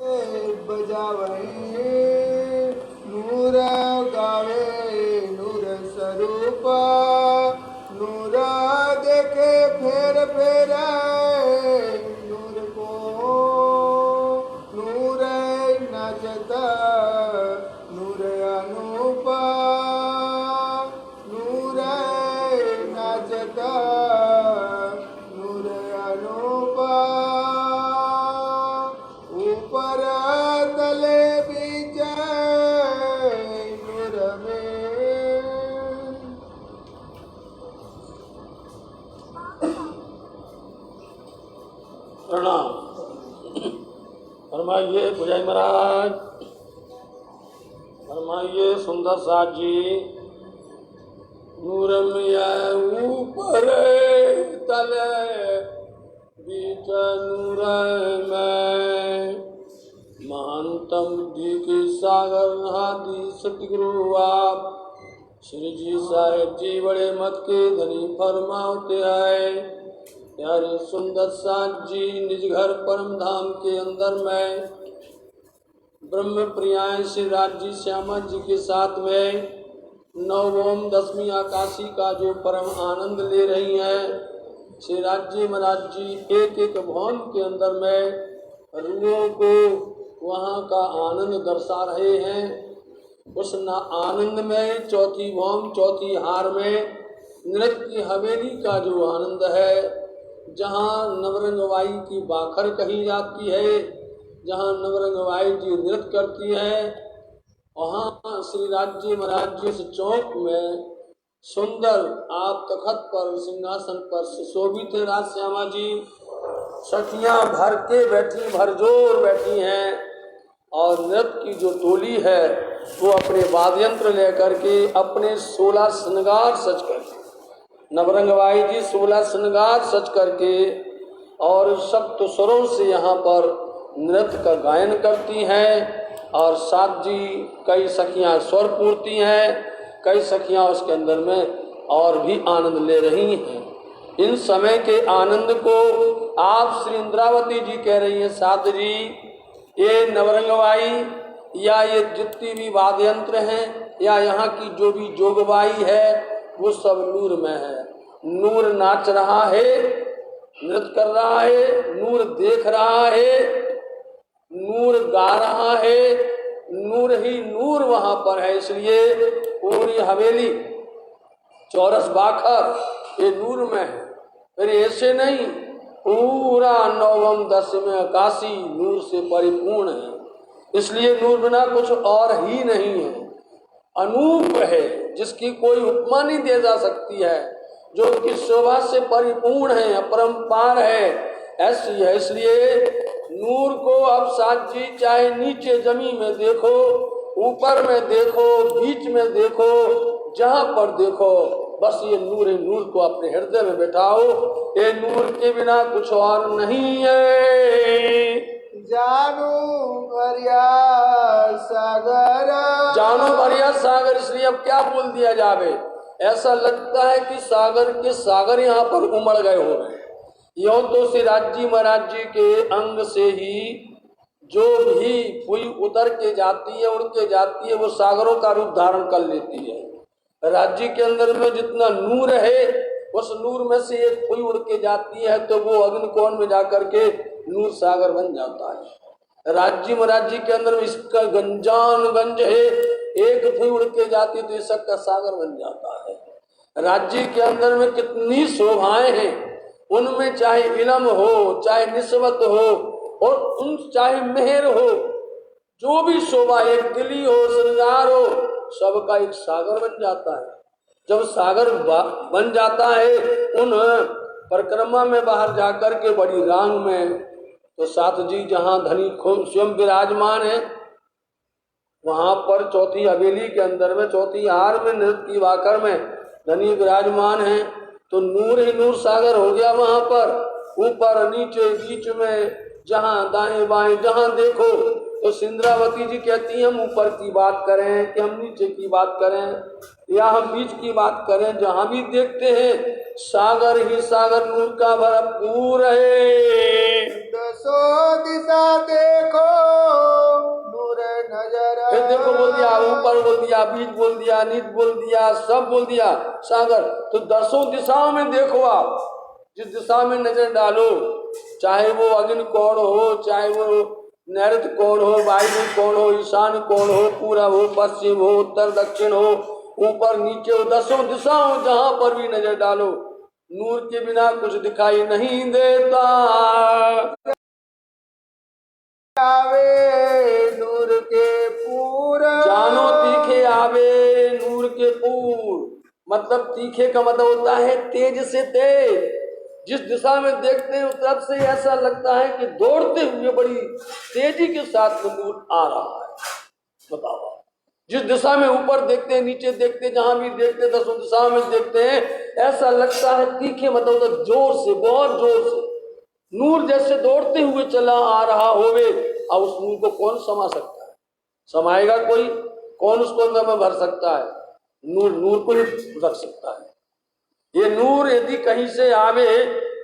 बजावे नूर गावे नूर स्वरूप नूर देखे फेर फेरा नूर को नूर नाचता नूर अनूपा नूर नाचता नूर अनूपा ऊपर तले बीच नूर में प्रणाम। फरमाइए पुजारी महाराज, फरमाइए सुंदर साथ जी। नूर में ऊपर तले बीच नूर में महानतम बुद्धि के सागर आदि सतगुरु आप श्री जी साहेब जी बड़े मत के धनी फरमाते आए। प्यारे सुंदर साथ जी निज घर परम धाम के अंदर में ब्रह्म प्रियाएं श्री राज जी श्यामा जी के साथ में नवम दसवीं आकाशी का जो परम आनंद ले रही हैं। श्री राज जी महाराज जी एक एक भवन के अंदर में रूहों को वहाँ का आनंद दर्शा रहे हैं। उस आनंद में चौथी भवन चौथी हार में नृत्य की हवेली का जो आनंद है, जहाँ नवरंगवाई की बाखर कही जाती है, जहाँ नवरंगवाई जी नृत्य करती है, वहाँ श्री राज जी महाराज जी इस चौक में सुंदर आप तखत पर सिंहासन पर सुशोभित है। राज श्यामा जी सखियाँ भर के बैठी भरजोर बैठी हैं और नृत्य की जो टोली है वो अपने वाद्य यंत्र लेकर के अपने 16 श्रृंगार सज करके नवरंगवाई जी 16 श्रृंगार सज करके और सप्त स्वरों से यहाँ पर नृत्य का गायन करती हैं। और साथ जी कई सखियाँ स्वर पूर्ति हैं, कई सखियाँ उसके अंदर में और भी आनंद ले रही हैं। इन समय के आनंद को आप श्री इंद्रावती जी कह रही हैं, साथ जी ये नवरंगवाई या ये जितनी भी वाद्य यंत्र हैं या यहाँ की जो भी जोगबाई है वो सब नूर में है। नूर नाच रहा है, नृत्य कर रहा है, नूर देख रहा है, नूर गा रहा है, नूर ही नूर वहाँ पर है। इसलिए पूरी हवेली चौरस बाखर ये नूर में है। फिर ऐसे नहीं, पूरा नवम दसवें आकाशी नूर से परिपूर्ण है। इसलिए नूर बिना कुछ और ही नहीं है, अनूप है, जिसकी कोई उपमा नहीं दे जा सकती है, जो उसकी शोभा से परिपूर्ण है, अपरंपार है, ऐसी है। इसलिए नूर को अब साथ जी चाहे नीचे जमीन में देखो, ऊपर में देखो, बीच में देखो, जहाँ पर देखो बस ये नूर है। नूर को अपने हृदय में बैठाओ, ये नूर के बिना कुछ और नहीं है। जानू भरिया सागर, जानू भरिया सागर, इसलिए अब क्या बोल दिया जावे। ऐसा लगता है कि सागर के सागर यहाँ पर उमड़ गए हो रहे हैं। यों तो श्री राज जी महाराज जी के अंग से ही जो भी हुई उतर के जाती है, उड़ के जाती है, वो सागरों का रूप धारण कर लेती है। राज्य के अंदर में जितना नूर है, उस नूर में से एक फुई उड़ के जाती है तो वो अग्निकोण में जाकर के नूर सागर बन जाता है। राज्य महाराज जी के अंदर में इसका गंजान गंज है, एक फुई उड़ के जाती है तो इसक का सागर बन जाता है। राज्य के अंदर में कितनी शोभाएं हैं, उनमें चाहे इलम हो, चाहे निस्बत हो और उन चाहे मेहर हो, जो भी शोभा, एक दिली हो, श्रृंगार हो, सबका एक सागर बन जाता है। जब सागर बन जाता है उन परिक्रमा में बाहर जाकर के बड़ी रांग में, तो साथ जी जहाँ धनी स्वयं विराजमान है, वहां पर चौथी हवेली के अंदर में चौथी हार में नृत्य की वाकर में धनी विराजमान है, तो नूर ही नूर सागर हो गया वहां पर। ऊपर नीचे बीच में जहाँ दाएं बाएं जहाँ देखो, तो सिंद्रावती जी कहती हैं हम ऊपर की बात करें कि हम नीचे की बात करें या हम बीच की बात करें, जहाँ भी देखते हैं सागर ही सागर नूर का भरपूर है। दसों दिशा देखो अक्षर बोल दिया, बीज बोल दिया, निज बोल दिया, सब बोल दिया सागर। तो 10 दिशाओं में देखो आप, जिस दिशा में नजर डालो, चाहे वो अग्नि कोण हो, चाहे वो नैऋत्य कोण हो, वायु कोण हो, ईशान कोण हो, पूरब हो, पश्चिम हो, उत्तर दक्षिण हो, ऊपर नीचे हो, 10 दिशाओं जहां पर भी नजर डालो, नूर के बिना कुछ दिखाई नहीं देता। आवे नूर के पूर, जानो तीखे आवे नूर के पूर, मतलब तीखे का मतलब होता है तेज से तेज। जिस दिशा में देखते हैं उस तरफ से ऐसा लगता है कि दौड़ते हुए बड़ी तेजी के साथ नूर आ रहा है। बताओ, जिस दिशा में ऊपर देखते हैं, नीचे देखते हैं, जहां भी देखते हैं, 10 दिशाओं में देखते हैं, ऐसा लगता है तीखे मतलब होता जोर से, बहुत जोर से नूर जैसे दौड़ते हुए चला आ रहा होवे। अब उस नूर को कौन समा सकता है? समाएगा कोई? कौन उसको अंदर में भर सकता है? नूर को ही रख सकता है। ये नूर यदि कहीं से आवे,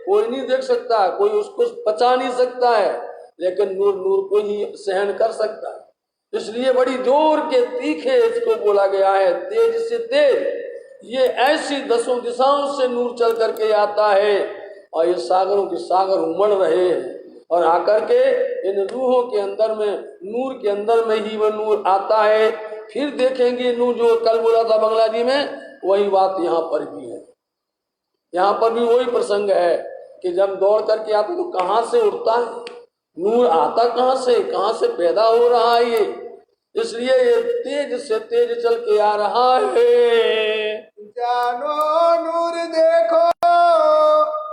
कोई नहीं देख सकता, कोई उसको बचा नहीं सकता है, लेकिन नूर को ही सहन कर सकता है। इसलिए बड़ी जोर के तीखे इसको बोला गया है, तेज से तेज। ये ऐसी 10 दिशाओं से नूर चल करके आता है और ये सागरों के सागर उमड़ रहे हैं, और आकर के इन रूहों के अंदर में, नूर के अंदर में ही वह नूर आता है। फिर देखेंगे नूर जो कल बोला था बंगला जी में, वही बात यहाँ पर भी है। यहाँ पर भी वही प्रसंग है कि जब दौड़ करके आता तो कहाँ से उठता है नूर, आता कहाँ से पैदा हो रहा है ये। इसलिए ये तेज से तेज चल के आ रहा है। जानो नूर देखो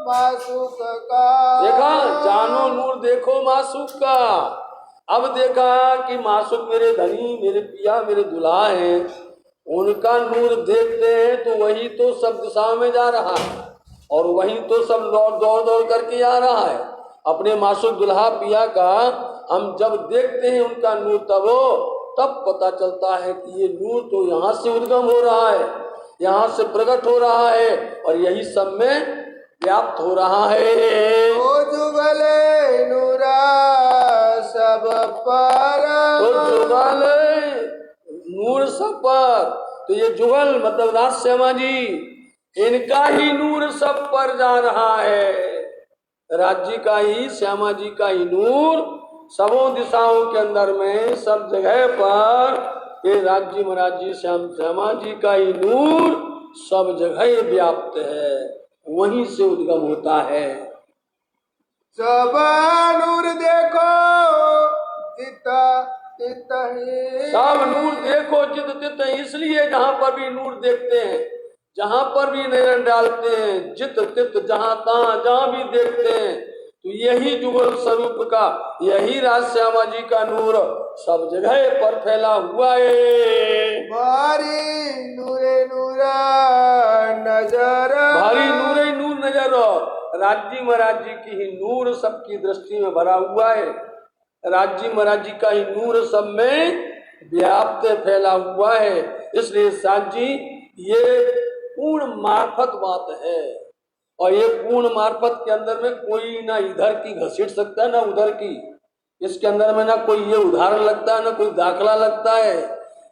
मासूक का, देखा, जानो नूर देखो मासूक का। अब देखा कि मासूक मेरे धनी, मेरे पिया, मेरे दुल्हा हैं, उनका नूर देखते हैं तो वही तो सब दिशा में जा रहा है, और वही तो सब दौड़ करके आ रहा है। अपने मासूक दुल्हा पिया का हम जब देखते हैं उनका नूर, तब पता चलता है कि ये नूर तो यहाँ से उद्गम हो रहा है, यहाँ से प्रकट हो रहा है, और यही सब में व्याप्त हो रहा है। ओ जुगले नूरा सब पर, तो जुगल नूर सब पर, तो ये जुगल मतलब राज श्यामा जी, इनका ही नूर सब पर जा रहा है। राज्य का ही, श्यामा जी का ही नूर सबों दिशाओं के अंदर में, सब जगह पर ये राज्य महाराज जी, श्यामा जी का ही नूर सब जगह व्याप्त है, वहीं से उद्गम होता है। सब नूर देखो चिता चितहि, सब नूर देखो जित तित, इसलिए जहां पर भी नूर देखते हैं, जहां पर भी नजर डालते हैं, जित तित जहां तहां जहां भी देखते हैं, तो यही जुगल स्वरूप का, यही राज श्यामा जी का नूर सब जगह पर फैला हुआ है। भारी नूरे नूरा नजर, भारी नूरे नूर नजर, राज्य महाराज जी की ही नूर सबकी दृष्टि में भरा हुआ है। राज्य महाराज जी का ही नूर सब में व्याप्त फैला हुआ है। इसलिए साथ जी ये पूर्ण मार्फत बात है, और ये पूर्ण मार्फत के अंदर में कोई ना इधर की घसीट सकता है ना उधर की। इसके अंदर में ना कोई ये उदाहरण लगता है ना कोई दाखला लगता है,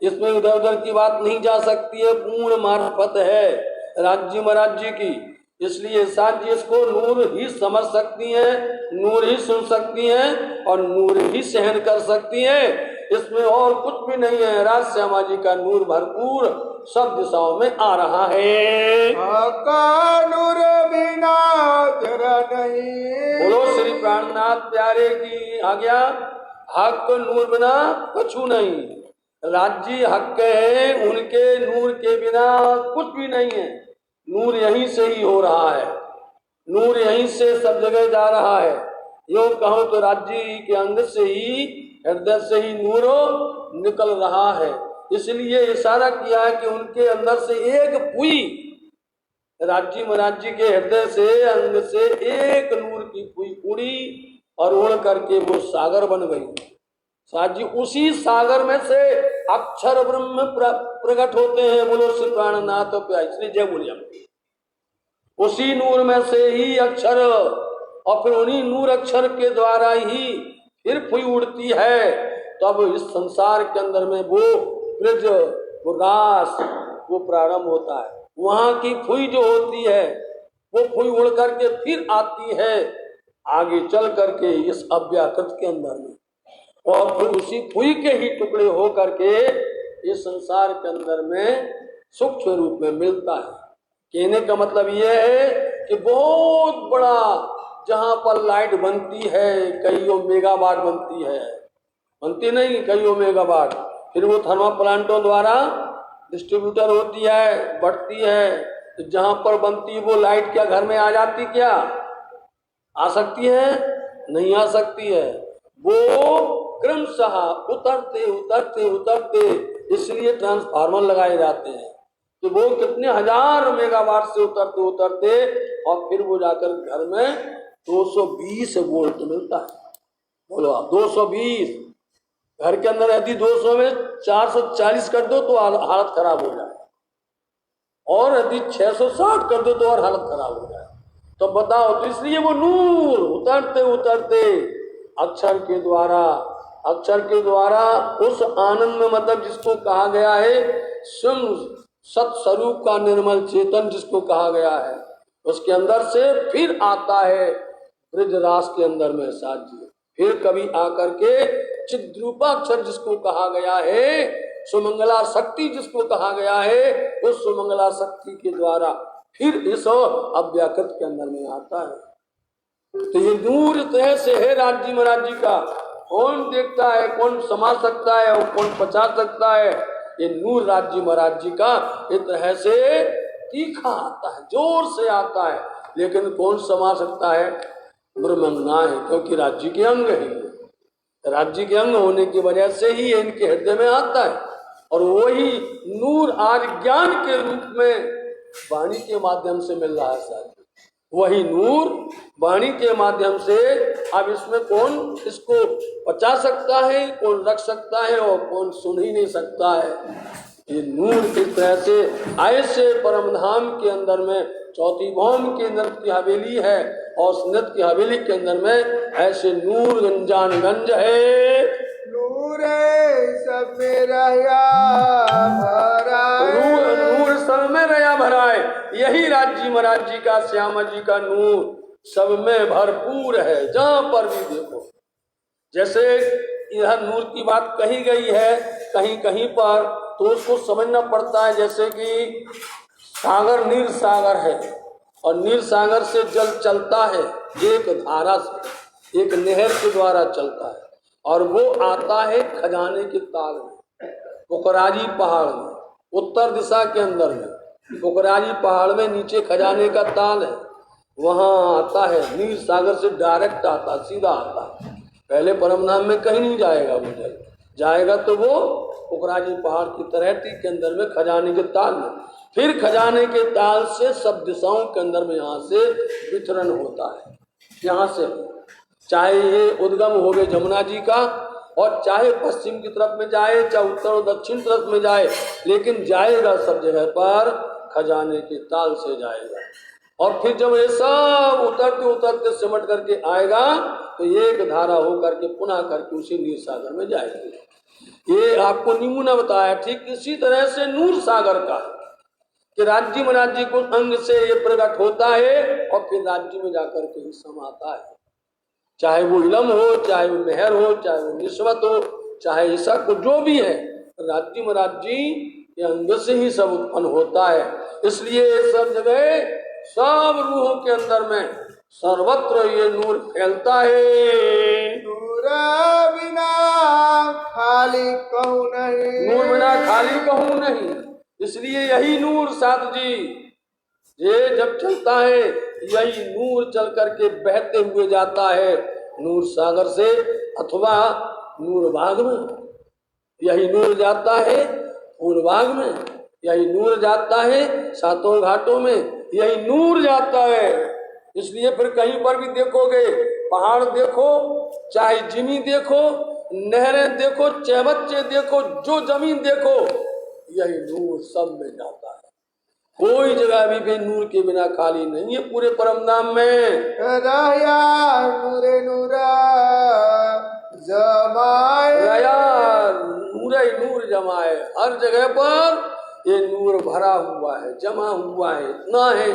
इसमें उधर उधर की बात नहीं जा सकती है। पूर्ण मार्फत है राज्य महाराज जी की, इसलिए साथ जी इसको नूर ही समझ सकती हैं, नूर ही सुन सकती हैं, और नूर ही सहन कर सकती हैं। इसमें और कुछ भी नहीं है। राज श्यामा जी का नूर भरपूर सब दिशाओं में आ रहा है। का नूर बिना जरा नहीं, बोलो श्री प्राणनाथ प्यारे की आज्ञा। हक नूर बिना कछु नहीं, राज्य हक है, उनके नूर के बिना कुछ भी नहीं है। नूर यहीं से ही हो रहा है, नूर यहीं से सब जगह जा रहा है। यूं कहूं तो राज्य के अंग से ही, हृदय से ही नूर निकल रहा है। इसलिए इशारा किया है कि उनके अंदर से एक पुई, राज्य महाराज जी के हृदय से, अंग से एक नूर की पुई उड़ी और उड़ करके वो सागर बन गई। साथ जी उसी सागर में से अक्षर ब्रह्म प्रकट होते हैं। बोलो श्री प्राणनाथ प्यारे, इसलिए जय बोलिए। उसी नूर में से ही अक्षर, और फिर उन्हीं नूर अक्षर के द्वारा ही फिर पुई उड़ती है। तब इस संसार के अंदर में वो ब्रज, वो रास, वो प्रारंभ होता है। वहां की फुई जो होती है वो फुई उड़ करके फिर आती है आगे चल करके इस अव्याकृत के अंदर में, और फिर उसी फुई के ही टुकड़े हो करके इस संसार के अंदर में सूक्ष्म रूप में मिलता है। कहने का मतलब यह है कि बहुत बड़ा जहां पर लाइट बनती है, कईयों मेगावाट बनती है, बनती नहीं कईयों मेगावाट, फिर वो थर्मल प्लांटों द्वारा डिस्ट्रीब्यूटर होती है, बढ़ती है, तो जहां पर बनती है वो लाइट क्या घर में आ जाती, क्या आ सकती है? नहीं आ सकती है। वो क्रमशः उतरते उतरते उतरते, इसलिए ट्रांसफार्मर लगाए जाते हैं कि वो कितने हजार मेगावाट से उतरते उतरते और फिर वो जाकर घर में 220 वोल्ट मिलता है। बोलो आप 220, घर के अंदर यदि 200 में 440 कर दो तो हालत खराब हो जाए, और यदि 660 कर दो तो और हालत खराब हो जाए। तो बताओ, तो इसलिए वो नूर उतरते उतरते अक्षर के द्वारा उस आनंद में, मतलब जिसको कहा गया है स्वयं सत्स्वरूप का निर्मल चेतन जिसको कहा गया है, उसके अंदर से फिर आता है ब्रजरास के अंदर में साध्य, फिर कभी आकर के चिद्रूपाक्षर जिसको कहा गया है, सुमंगला शक्ति जिसको कहा गया है, उस सुमंगला शक्ति के द्वारा फिर इस अव्याकृत के अंदर में आता है। तो ये नूर तरह से है राज्य महाराज जी का, कौन देखता है, कौन समझ सकता है और कौन पचा सकता है? ये नूर राज्य महाराज जी का इस तरह से तीखा आता है, जोर से आता है, लेकिन कौन समा सकता है? ब्रह्मज्ञा है, क्योंकि राज्य के अंग है। राज्य के अंग होने की वजह से ही इनके हृदय में आता है, और वही नूर आज ज्ञान के रूप में वाणी के माध्यम से मिल रहा है साथ। वही नूर वाणी के माध्यम से, अब इसमें कौन इसको पचा सकता है, कौन रख सकता है और कौन सुन ही नहीं सकता है। ये नूर किस तरह से ऐसे परम धाम के अंदर में चौथी भौम के अंदर की हवेली है, और सुन्नत की हवेली के अंदर में ऐसे नूर गंजान गंज है। नूर सब में रहा भरा है, नूर सब में रया भरा है। यही राज्य महाराज जी का, श्यामा जी का नूर सब में भरपूर है, जहां पर भी देखो। जैसे इधर नूर की बात कही गई है कहीं कहीं पर, तो उसको समझना पड़ता है। जैसे कि सागर नीर सागर है, और नीर सागर से जल चलता है एक धारा से, एक नहर के द्वारा चलता है, और वो आता है खजाने के ताल में, पोखराजी पहाड़ में, उत्तर दिशा के अंदर में पोखराजी पहाड़ में नीचे खजाने का ताल है, वहाँ आता है। नीर सागर से डायरेक्ट आता, सीधा आता है। पहले परमधाम में कहीं नहीं जाएगा, वो जल जाएगा तो वो पोखराजी पहाड़ की तलहटी के अंदर में खजाने के ताल में, फिर खजाने के ताल से सब दिशाओं के अंदर में यहाँ से वितरण होता है। यहाँ से चाहे ये उद्गम हो गए जमुना जी का, और चाहे पश्चिम की तरफ में जाए, चाहे उत्तर और दक्षिण तरफ में जाए, लेकिन जाएगा सब जगह पर खजाने के ताल से जाएगा। और फिर जब ये सब उतरते उतरते सिमट करके आएगा तो एक धारा हो करके पुनः करके उसी नीर सागर में जाएगी। ये आपको नमूना बताया। ठीक इसी तरह से नूर सागर का कि राज्य में राज्य को अंग से ये प्रकट होता है और फिर राज्य में जाकर के ही समाता है। चाहे वो इलम हो, चाहे वो मेहर हो, चाहे वो निस्बत हो, चाहे ऐसा कुछ जो भी है, राज्य में राज्य के अंग से ही सब उत्पन्न होता है। इसलिए सब जगह सब रूहों के अंदर में सर्वत्र ये नूर फैलता है। नूर बिना खाली कहूँ नहीं, नूर बिना खाली कहूँ नहीं। इसलिए यही नूर साथ जी ये जब चलता है, यही नूर चल करके बहते हुए जाता है नूर सागर से, अथवा नूर बाग में। यही नूर जाता है फूलबाग में, यही नूर जाता है सातों घाटों में, यही नूर जाता है। इसलिए फिर कहीं पर भी देखोगे, पहाड़ देखो, चाहे जिमी देखो, नहरें देखो, चहबच्चे देखो, जो जमीन देखो, यही नूर सब में जाता है। कोई जगह भी नूर के बिना खाली नहीं है पूरे परम धाम में। रया नूरे नूरा जमाए, रया नूरे नूर जमाए। हर जगह पर ये नूर भरा हुआ है, जमा हुआ है, इतना है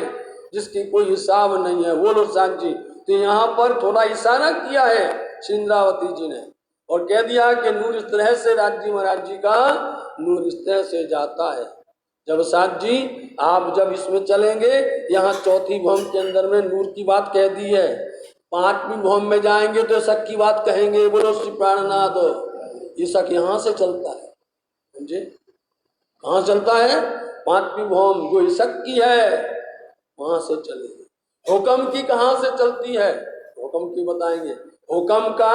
जिसकी कोई हिसाब नहीं है। बोलो साथ जी। तो यहाँ पर थोड़ा इशारा किया है इंद्रावती जी ने और कह दिया कि नूर इस तरह से राज्य महाराज जी का नूर इस तरह से जाता है। जब साथ जी आप जब इसमें चलेंगे, यहाँ चौथी भौम के अंदर में नूर की बात कह दी है, पांचवी भौम में जाएंगे तो शक की बात कहेंगे। बोलो श्री प्राणनाथ। ये शक यहाँ से चलता है, समझे? कहाँ चलता है? पांचवी भौम जो शक की है वहां से चलेगी। हुक्म की कहाँ से चलती है? हुक्म की बताएंगे। हुक्म का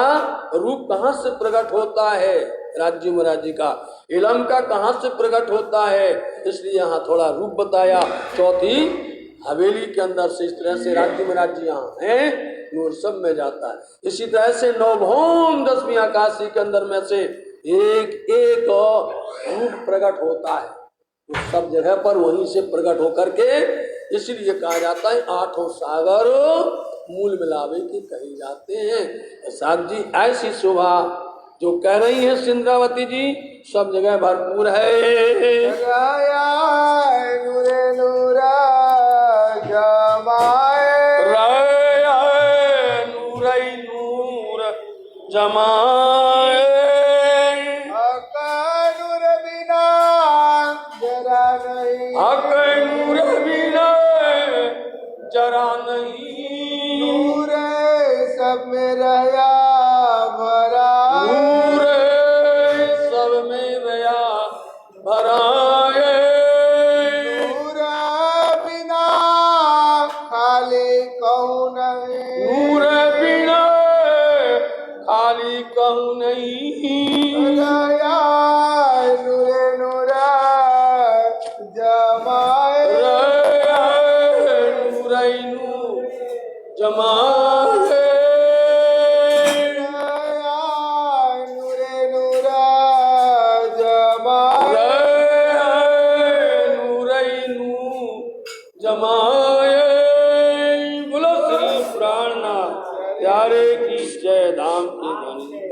रूप कहाँ से प्रकट होता है? राज्य महाराज जी का। इलम का कहाँ से प्रकट होता है? इसलिए यहाँ थोड़ा रूप बताया। चौथी हवेली के अंदर से इस तरह से राज्य महाराज जी यहाँ हैं, नूर सब में जाता है। इसी तरह से नवभौम 10वीं आकाशी के अंदर में से एक एक रूप प्रकट होता है, तो सब जगह पर वहीं से प्रकट होकर के, इसलिए कहा जाता है आठों सागर मूल मिलावे के कहे जाते हैं। साथ जी ऐसी शोभा जो कह रही है इंद्रावती जी सब जगह भरपूर है। नूरे नूरा जमाए नूर जमाए। नूर बिना जरा नहीं, नूर बिना जरा नहीं। सब में रहा भरा, नूर सब में रहा भरा है। नूर बिना खाली कहूँ नहीं, नूर बिना खाली कहूँ नहीं। रया नूरे नूरा जमाए, नूर जमाए। नूरे नूरा जमाए, जमाए। बोलो श्री प्राणनाथ प्यारे की जय धाम की धनी।